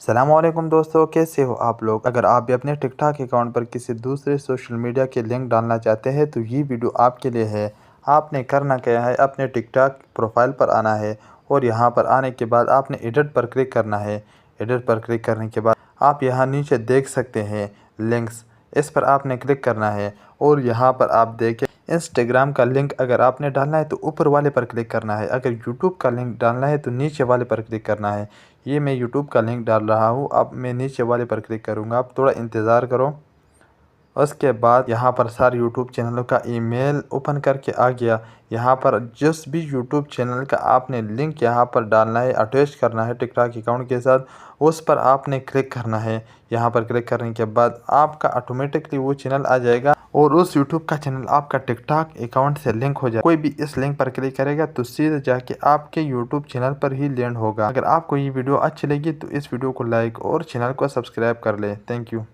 सलामुअलैकुम दोस्तों, कैसे हो आप लोग। अगर आप भी अपने टिकटॉक अकाउंट पर किसी दूसरे सोशल मीडिया के लिंक डालना चाहते हैं तो ये वीडियो आपके लिए है। आपने करना क्या है, अपने टिकटॉक प्रोफाइल पर आना है और यहाँ पर आने के बाद आपने एडिट पर क्लिक करना है। एडिट पर क्लिक करने के बाद आप यहाँ नीचे देख सकते हैं लिंक्स, इस पर आपने क्लिक करना है और यहाँ पर आप देखें इंस्टाग्राम का लिंक अगर आपने डालना है तो ऊपर वाले पर क्लिक करना है। अगर यूट्यूब का लिंक डालना है तो नीचे वाले पर क्लिक करना है। ये मैं यूट्यूब का लिंक डाल रहा हूँ, अब मैं नीचे वाले पर क्लिक करूँगा। आप थोड़ा इंतज़ार करो। उसके बाद यहाँ पर सारे यूट्यूब चैनलों का ईमेल ओपन करके आ गया। यहाँ पर जिस भी यूट्यूब चैनल का आपने लिंक यहाँ पर डालना है, अटैच करना है टिकटॉक अकाउंट के साथ, उस पर आपने क्लिक करना है। यहाँ पर क्लिक करने के बाद आपका ऑटोमेटिकली वो चैनल आ जाएगा और उस यूट्यूब का चैनल आपका टिकटॉक अकाउंट से लिंक हो जाए। कोई भी इस लिंक पर क्लिक करेगा तो सीधे जाके आपके यूट्यूब चैनल पर ही लैंड होगा। अगर आपको ये वीडियो अच्छी लगी तो इस वीडियो को लाइक और चैनल को सब्सक्राइब कर ले। Thank you.